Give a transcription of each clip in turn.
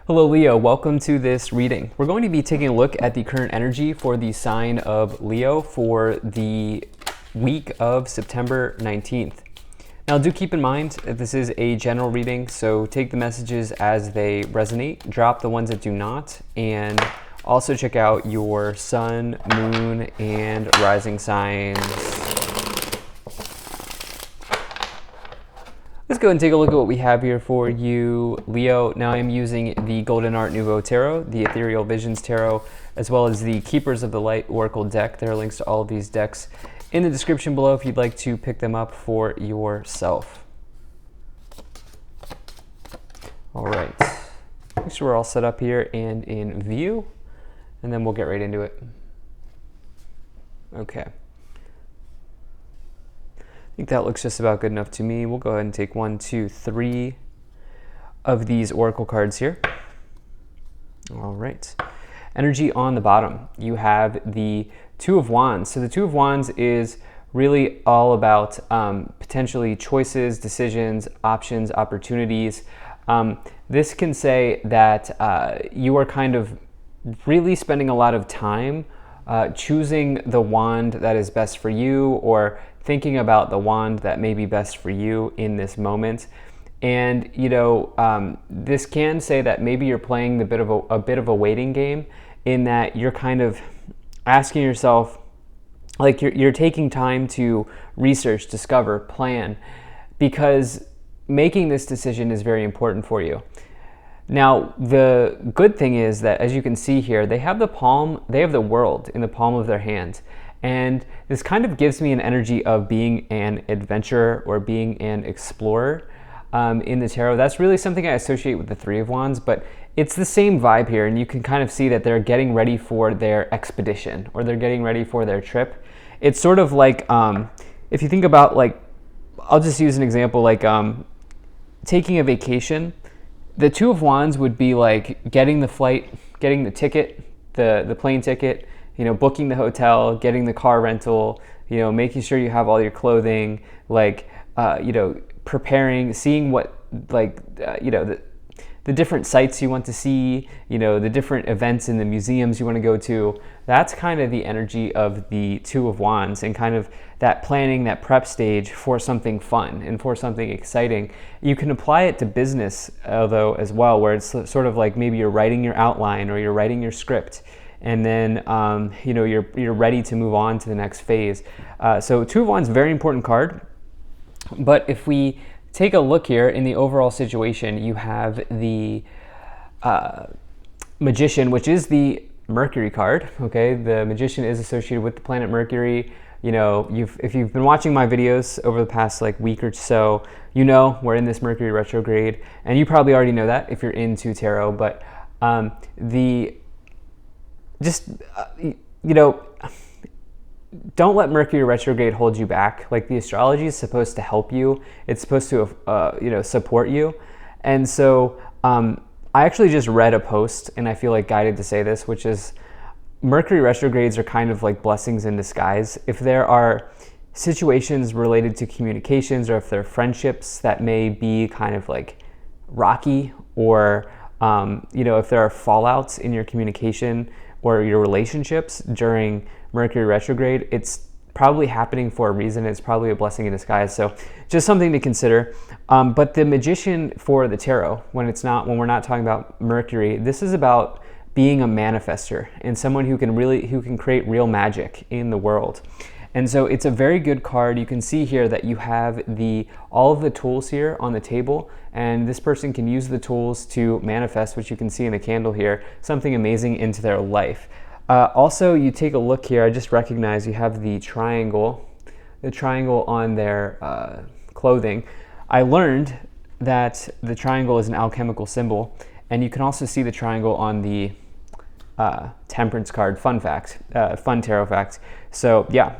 Hello Leo, welcome to this reading. We're going to be taking a look at the current energy for the sign of Leo for the week of September 19th. Now do keep in mind that this is a general reading, so take the messages as they resonate, drop the ones that do not, and also check out your sun, moon, and rising signs. Let's go and take a look at what we have here for you, Leo. Now I'm using the Golden Art Nouveau Tarot, the Ethereal Visions Tarot, as well as the Keepers of the Light Oracle deck. There are links to all of these decks in the description below if you'd like to pick them up for yourself. All right, make sure we're all set up here and in view, and then we'll get right into it. Okay. I think that looks just about good enough to me. We'll go ahead and take 1, 2, 3 of these oracle cards here. All right. Energy on the bottom, you have the Two of Wands. So the Two of Wands is really all about potentially choices, decisions, options, opportunities. This can say that you are kind of really spending a lot of time choosing the wand that is best for you, or thinking about the wand that may be best for you in this moment. And this can say that maybe you're playing a bit of a waiting game, in that you're kind of asking yourself, like you're taking time to research, discover, plan, because making this decision is very important for you. Now, the good thing is that, as you can see here, they have the world in the palm of their hand. And this kind of gives me an energy of being an adventurer or being an explorer in the tarot. That's really something I associate with the Three of Wands, but it's the same vibe here. And you can kind of see that they're getting ready for their expedition, or they're getting ready for their trip. It's sort of like, if you think about, like, I'll just use an example, like taking a vacation. The Two of Wands would be like getting the flight, getting the ticket, the plane ticket, booking the hotel, getting the car rental, making sure you have all your clothing, like, preparing, seeing what, the different sites you want to see, the different events in the museums you want to go to. That's kind of the energy of the Two of Wands, and kind of that planning, that prep stage for something fun and for something exciting. You can apply it to business, though, as well, where it's sort of like maybe you're writing your outline or you're writing your script, and then you're ready to move on to the next phase. So Two of Wands, very important card. But if we take a look here in the overall situation, you have the Magician, which is the Mercury card. Okay, the Magician is associated with the planet Mercury. If you've been watching my videos over the past week or so, we're in this Mercury retrograde, and you probably already know that if you're into tarot. But don't let Mercury retrograde hold you back. Like, the astrology is supposed to help you. It's supposed to, support you. And so I actually just read a post, and I feel like guided to say this, which is Mercury retrogrades are kind of like blessings in disguise. If there are situations related to communications, or if there are friendships that may be kind of like rocky, or if there are fallouts in your communication or your relationships during Mercury retrograde, it's probably happening for a reason. It's probably a blessing in disguise. So just something to consider. But the Magician for the tarot, when we're not talking about Mercury, this is about being a manifester and someone who can create real magic in the world. And so it's a very good card. You can see here that you have all of the tools here on the table, and this person can use the tools to manifest, which you can see in the candle here, something amazing into their life. Also, you take a look here, I just recognize you have the triangle on their clothing. I learned that the triangle is an alchemical symbol, and you can also see the triangle on the Temperance card. Fun tarot fact. So yeah.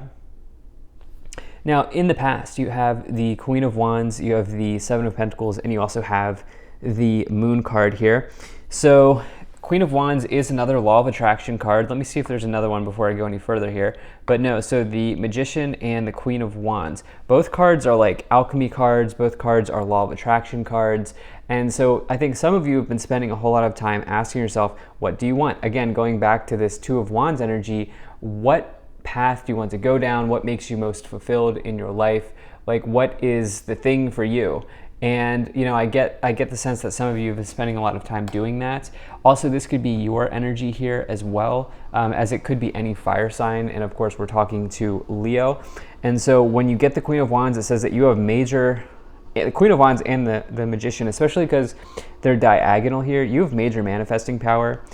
Now, in the past, you have the Queen of Wands, you have the Seven of Pentacles, and you also have the Moon card here. So Queen of Wands is another Law of Attraction card. Let me see if there's another one before I go any further here. But no, so the Magician and the Queen of Wands. Both cards are like alchemy cards. Both cards are Law of Attraction cards. And so I think some of you have been spending a whole lot of time asking yourself, what do you want? Again, going back to this Two of Wands energy, what path do you want to go down? What makes you most fulfilled in your life? Like, what is the thing for you? And I get the sense that some of you have been spending a lot of time doing that. Also, this could be your energy here as well, as it could be any fire sign. And of course, we're talking to Leo. And so when you get the Queen of Wands, it says that you have the Queen of Wands and the Magician, especially because they're diagonal here, you have major manifesting power.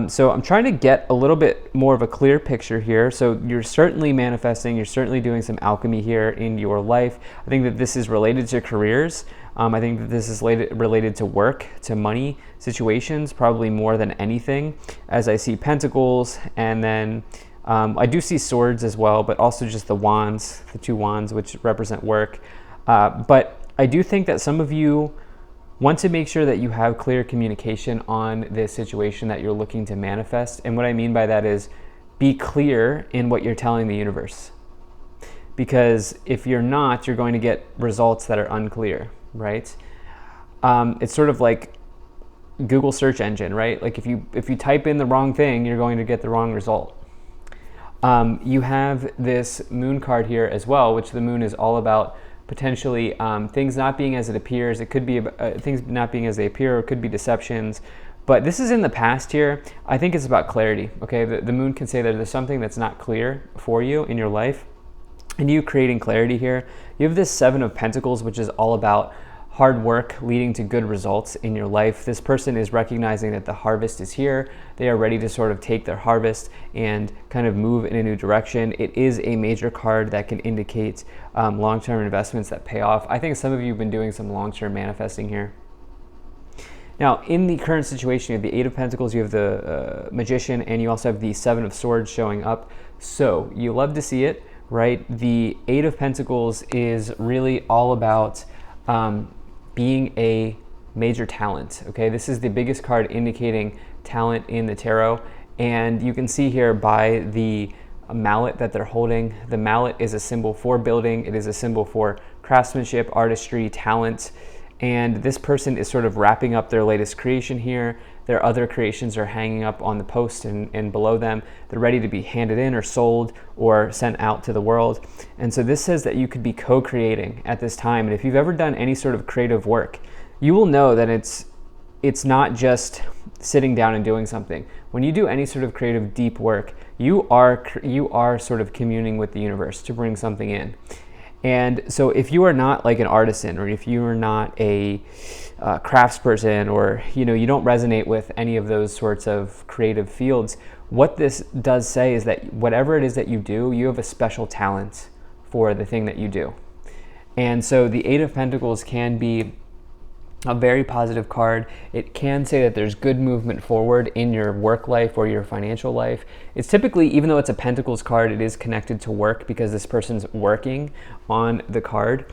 So I'm trying to get a little bit more of a clear picture here. So you're certainly manifesting, you're certainly doing some alchemy here in your life. I think that this is related to careers. I think that this is related to work, to money situations, probably more than anything, as I see Pentacles, and then I do see swords as well, but also just the wands, the two wands, which represent work. But I do think that some of you want to make sure that you have clear communication on this situation that you're looking to manifest. And what I mean by that is be clear in what you're telling the universe. Because if you're not, you're going to get results that are unclear, right? It's sort of like Google search engine, right? Like if you type in the wrong thing, you're going to get the wrong result. You have this moon card here as well, which the moon is all about potentially things not being as it appears. It could be things not being as they appear, or it could be deceptions. But this is in the past here. I think it's about clarity, okay? The moon can say that there's something that's not clear for you in your life, and you creating clarity here. You have this Seven of Pentacles, which is all about hard work leading to good results in your life. This person is recognizing that the harvest is here. They are ready to sort of take their harvest and kind of move in a new direction. It is a major card that can indicate long-term investments that pay off. I think some of you have been doing some long-term manifesting here. Now, in the current situation, you have the Eight of Pentacles, you have the Magician, and you also have the Seven of Swords showing up. So you love to see it, right? The Eight of Pentacles is really all about being a major talent, okay? This is the biggest card indicating talent in the tarot, and you can see here by the mallet that they're holding. The mallet is a symbol for building. It is a symbol for craftsmanship, artistry, talent, and this person is sort of wrapping up their latest creation here. Their other creations are hanging up on the post and below them. They're ready to be handed in or sold or sent out to the world. And so this says that you could be co-creating at this time. And if you've ever done any sort of creative work, you will know that it's not just sitting down and doing something. When you do any sort of creative deep work, you are sort of communing with the universe to bring something in. And so if you are not like an artisan, or if you are not a craftsperson, or you don't resonate with any of those sorts of creative fields, what this does say is that whatever it is that you do, you have a special talent for the thing that you do. And so the Eight of Pentacles can be a very positive card. It can say that there's good movement forward in your work life or your financial life. It's typically, even though it's a Pentacles card, it is connected to work because this person's working on the card.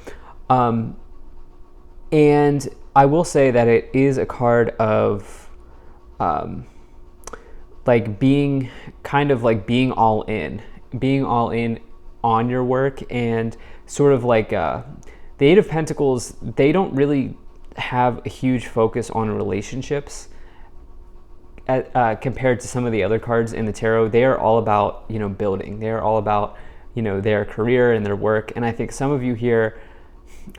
And I will say that it is a card of like being all in on your work, and sort of like the Eight of Pentacles, they don't really have a huge focus on relationships compared to some of the other cards in the tarot. They are all about building. They are all about their career and their work. And I think some of you here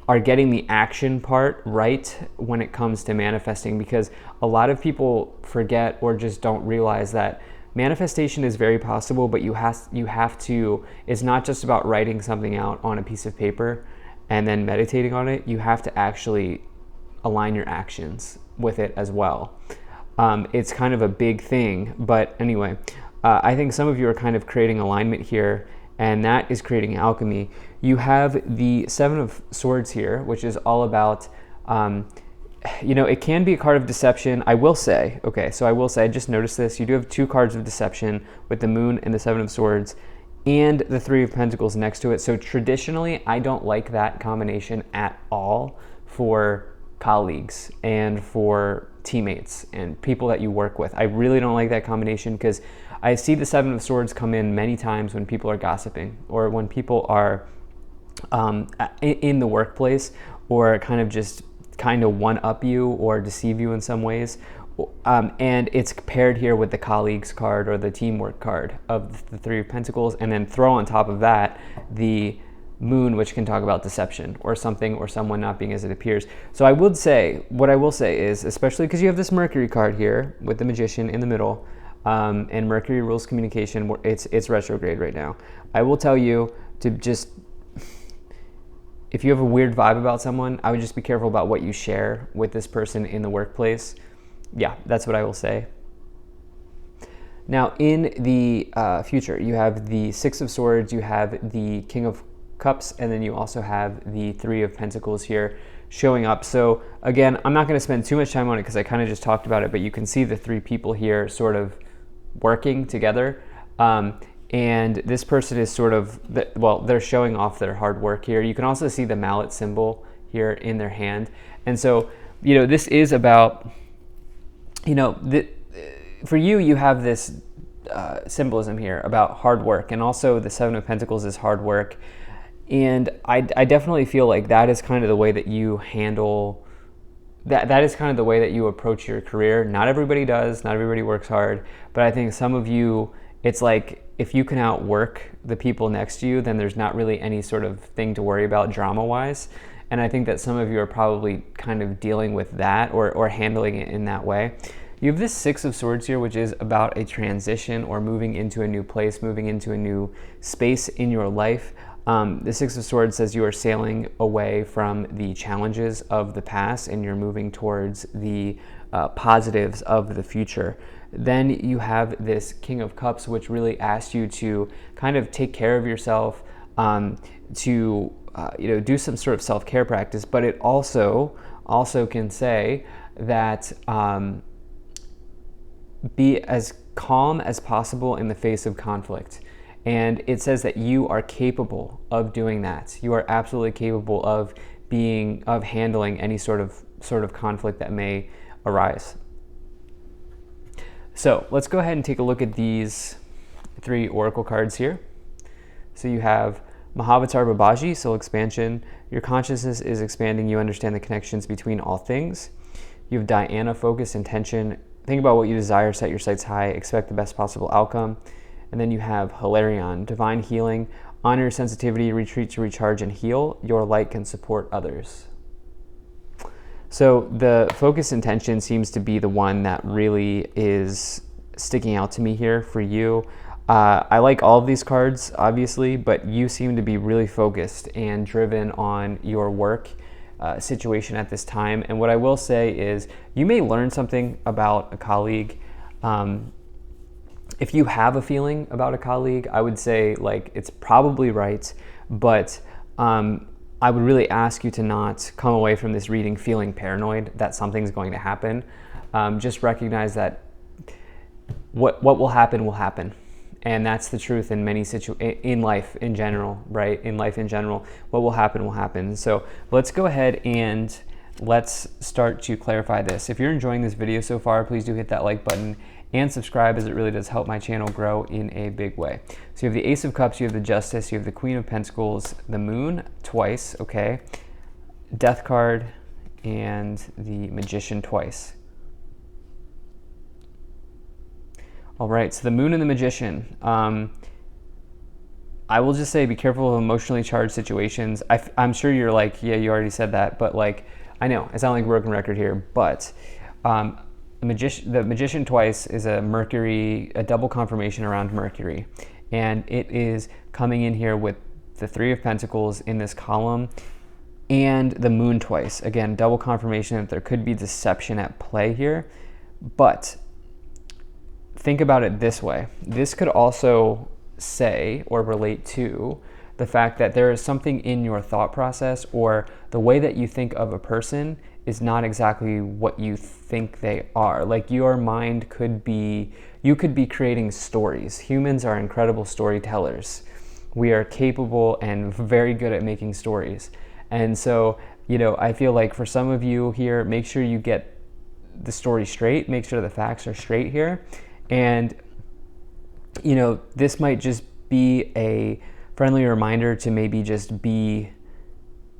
are getting the action part right when it comes to manifesting, because a lot of people forget or just don't realize that manifestation is very possible, but you have to, it's not just about writing something out on a piece of paper and then meditating on it. You have to actually align your actions with it as well. It's kind of a big thing, but anyway, I think some of you are kind of creating alignment here, and that is creating alchemy. You have the Seven of Swords here, which is all about, it can be a card of deception. I will say, I just noticed this. You do have two cards of deception with the Moon and the Seven of Swords and the Three of Pentacles next to it. So traditionally, I don't like that combination at all for colleagues and for teammates and people that you work with. I really don't like that combination, because I see the Seven of Swords come in many times when people are gossiping, or when people are in the workplace, or kind of just kind of one-up you or deceive you in some ways. And it's paired here with the colleagues card or the teamwork card of the Three of Pentacles, and then throw on top of that the Moon, which can talk about deception or something or someone not being as it appears. So what I will say is, especially because you have this Mercury card here with the Magician in the middle, and Mercury rules communication, it's retrograde right now. I will tell you to just, if you have a weird vibe about someone, I would just be careful about what you share with this person in the workplace. Yeah, that's what I will say. Now, in the future, you have the Six of Swords, you have the King of Cups, and then you also have the Three of Pentacles here showing up. So again, I'm not going to spend too much time on it because I kind of just talked about it, but you can see the three people here sort of working together. And this person is sort of, well, they're showing off their hard work here. You can also see the mallet symbol here in their hand. And so, this is about, for you, you have this symbolism here about hard work, and also the Seven of Pentacles is hard work. And I definitely feel like that is kind of the way that you handle, that is kind of the way that you approach your career. Not everybody does, not everybody works hard, but I think some of you, it's like, if you can outwork the people next to you, then there's not really any sort of thing to worry about drama-wise. And I think that some of you are probably kind of dealing with that or handling it in that way. You have this Six of Swords here, which is about a transition or moving into a new place, moving into a new space in your life. The Six of Swords says you are sailing away from the challenges of the past and you're moving towards the positives of the future. Then you have this King of Cups, which really asks you to kind of take care of yourself, to do some sort of self-care practice. But it also can say that be as calm as possible in the face of conflict. And it says that you are capable of doing that. You are absolutely capable of handling any sort of conflict that may arise. So let's go ahead and take a look at these three oracle cards here. So you have Mahavatar Babaji, soul expansion. Your consciousness is expanding. You understand the connections between all things. You have Diana, focus, intention. Think about what you desire, set your sights high, expect the best possible outcome. And then you have Hilarion, divine healing. Honor your sensitivity, retreat to recharge and heal. Your light can support others. So the focus intention seems to be the one that really is sticking out to me here for you. I like all of these cards, obviously, but you seem to be really focused and driven on your work situation at this time. And what I will say is you may learn something about a colleague. If you have a feeling about a colleague, I would say it's probably right, but I would really ask you to not come away from this reading feeling paranoid that something's going to happen. Just recognize that what will happen. And that's the truth in many in life in general, right? In life in general, what will happen. So let's go ahead and let's start to clarify this. If you're enjoying this video so far, please do hit that like button and subscribe, as it really does help my channel grow in a big way. So you have the Ace of Cups, you have the Justice, you have the Queen of Pentacles, the Moon twice, okay? Death card, and the Magician twice. All right, so the Moon and the Magician. I will just say be careful of emotionally charged situations. I'm sure you're like, yeah, you already said that, but I know, I sound like a broken record here, but the Magician twice is a double confirmation around Mercury. And it is coming in here with the Three of Pentacles in this column and the Moon twice. Again, double confirmation that there could be deception at play here. But think about it this way. This could also say or relate to the fact that there is something in your thought process or the way that you think of a person is not exactly what you think they are. Your mind you could be creating stories. Humans are incredible storytellers. We are capable and very good at making stories. And so, I feel like for some of you here, make sure you get the story straight, make sure the facts are straight here. And, this might just be a friendly reminder to maybe just be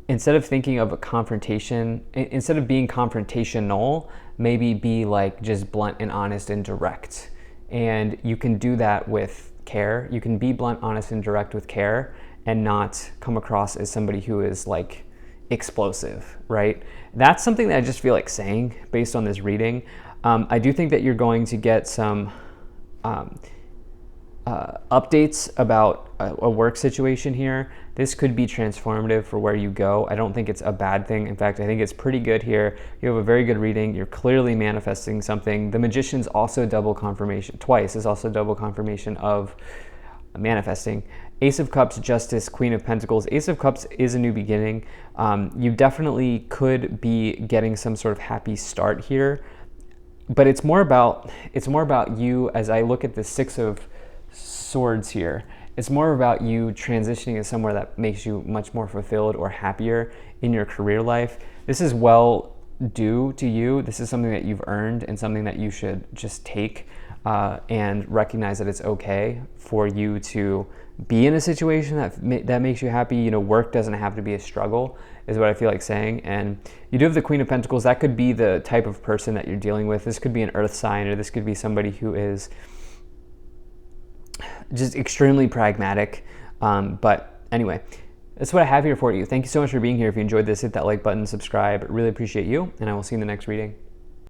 instead of thinking of a confrontation, instead of being confrontational, maybe be like just blunt and honest and direct. And you can do that with care. You can be blunt, honest, and direct with care and not come across as somebody who is like explosive, right? That's something that I just feel like saying based on this reading. I do think that you're going to get some updates about a work situation here. This could be transformative for where you go. I don't think it's a bad thing. In fact, I think it's pretty good here. You have a very good reading. You're clearly manifesting something. The Magician's also double confirmation. Twice is also double confirmation of manifesting. Ace of Cups, Justice, Queen of Pentacles. Ace of Cups is a new beginning. You definitely could be getting some sort of happy start here, but it's more about you. As I look at the Six of Swords here, it's more about you transitioning to somewhere that makes you much more fulfilled or happier in your career life. This is well due to you. This is something that you've earned and something that you should just take and recognize that it's okay for you to be in a situation that makes you happy. You know, work doesn't have to be a struggle, is what I feel like saying. And you do have the Queen of Pentacles. That could be the type of person that you're dealing with. This could be an earth sign, or this could be somebody who is just extremely pragmatic. But anyway, that's what I have here for you. Thank you so much for being here. If you enjoyed this, hit that like button, subscribe. Really appreciate you, and I will see you in the next reading.